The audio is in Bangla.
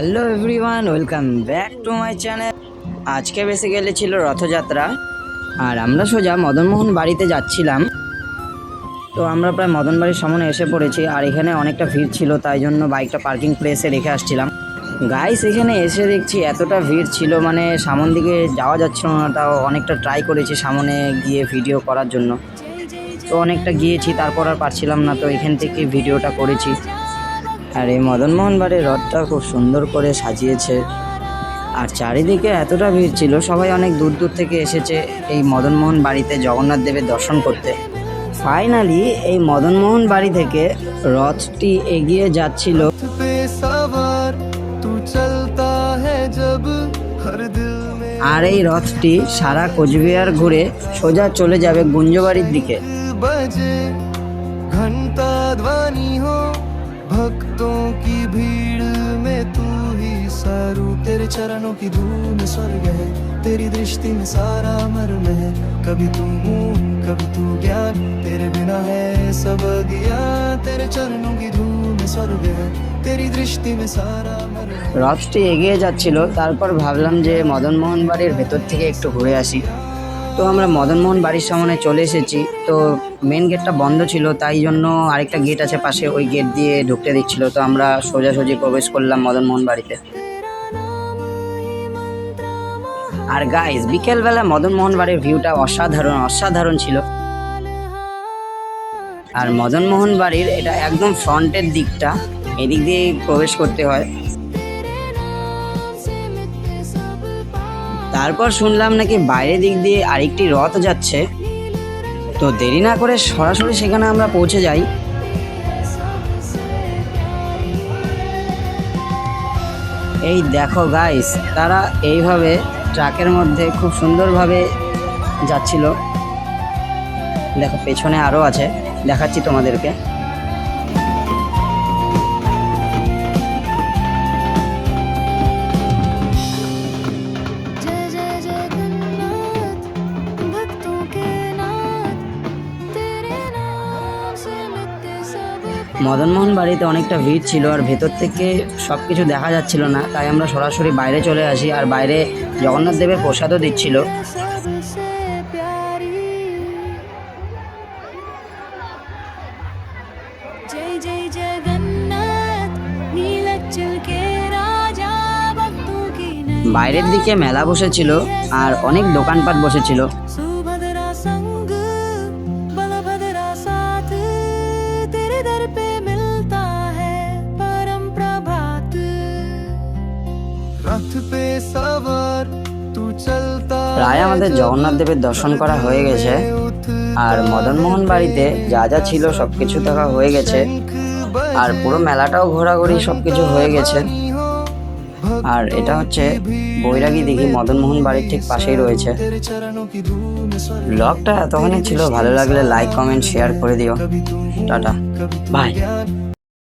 Hello everyone, welcome back to my channel. আজকে বেসিক্যালি ছিল রথযাত্রা, আর আমরা সোজা মদনমোহন বাড়িতে যাচ্ছিলাম। তো আমরা প্রায় মদন বাড়ির সামনে এসে পড়েছি, আর এখানে অনেকটা ভিড় ছিল, তাই জন্য বাইকটা পার্কিং প্লেসে রেখে আসছিলাম। গাইস, এখানে এসে দেখছি এতটা ভিড় ছিল, মানে সামন দিকে যাওয়া যাচ্ছিল না। তাও অনেকটা ট্রাই করেছি সামনে গিয়ে ভিডিও করার জন্য, তো অনেকটা গিয়েছি, তারপর আর পারছিলাম না, তো এখান থেকে ভিডিওটা করেছি। আর এই মদনমোহন বাড়ির রথটা খুব সুন্দর করে সাজিয়েছে, আর চারিদিকে এতটা ভিড় ছিল, সবাই অনেক দূর দূর থেকে এসেছে এই মদনমোহন বাড়িতে জগন্নাথ দেবের দর্শন করতে। ফাইনালি এই মদনমোহন বাড়ি থেকে রথটি এগিয়ে যাচ্ছিল, আর এই রথটি সারা কোচবিহার ঘুরে সোজা চলে যাবে গুঞ্জবাড়ির দিকে। भक्तों की भीड़ में तू ही सारू, तेरे चरणों की धूम स्वर्ग है, तेरी दृष्टि में सारा मर्म है। कभी तू हूँ कभी तू ज्ञान, तेरे बिना है सब ज्ञान, तेरे चरणों की धूम स्वर्ग है, तेरी दृष्टि में सारा मर्म। রথটি এগিয়ে যাচ্ছিল, তারপর ভাবলাম যে মদনমোহন বাড়ির ভেতর থেকে একটু ঘুরে আসি। তো আমরা মদনমোহন বাড়ির সামনে চলে এসেছি। তো মেন গেটটা বন্ধ ছিল, তাই জন্য আরেকটা গেট আছে পাশে, ওই গেট দিয়ে ঢুকতে দিচ্ছিল। তো আমরা সোজাসুজি প্রবেশ করলাম মদনমোহন বাড়িতে। আর গাইস, বিকেলবেলা মদনমোহন বাড়ির ভিউটা অসাধারণ ছিল। আর মদনমোহন বাড়ির এটা একদম ফ্রন্টের দিকটা, এদিক দিয়ে প্রবেশ করতে হয়। তারপর শুনলাম নাকি বাইরের দিক দিয়ে আরেকটি রথ যাচ্ছে, তো দেরি না করে সরাসরি সেখানে আমরা পৌঁছে যাই। এই দেখো গাইস, তারা এইভাবে ট্রাকের মধ্যে খুব সুন্দরভাবে যাচ্ছিল। দেখো পেছনে আরও আছে, দেখাচ্ছি তোমাদেরকে। মদনমোহন বাড়িতে অনেকটা ভিড় ছিল, আর ভেতর থেকে সব কিছু দেখা যাচ্ছিল না, তাই আমরা সরাসরি বাইরে চলে আসি। আর বাইরে জগন্নাথ দেবের প্রসাদও দিচ্ছিল। বাইরের দিকে মেলা বসেছিল, আর অনেক দোকানপাট বসেছিল। প্রায় আমাদের জগন্নাথ দেবের দর্শন করা হয়ে গেছে, আর মদনমোহন বাড়িতে যা যা ছিল সবকিছু দেখা হয়ে গেছে, আর পুরো মেলাটাও ঘোরাঘুরি সবকিছু হয়ে গেছে। আর এটা হচ্ছে বৈরাগী দিঘি, মদনমোহন বাড়ির ঠিক পাশেই রয়েছে। ব্লগটা এতখানি ছিল, ভালো লাগলে লাইক কমেন্ট শেয়ার করে দিও। Tata, by.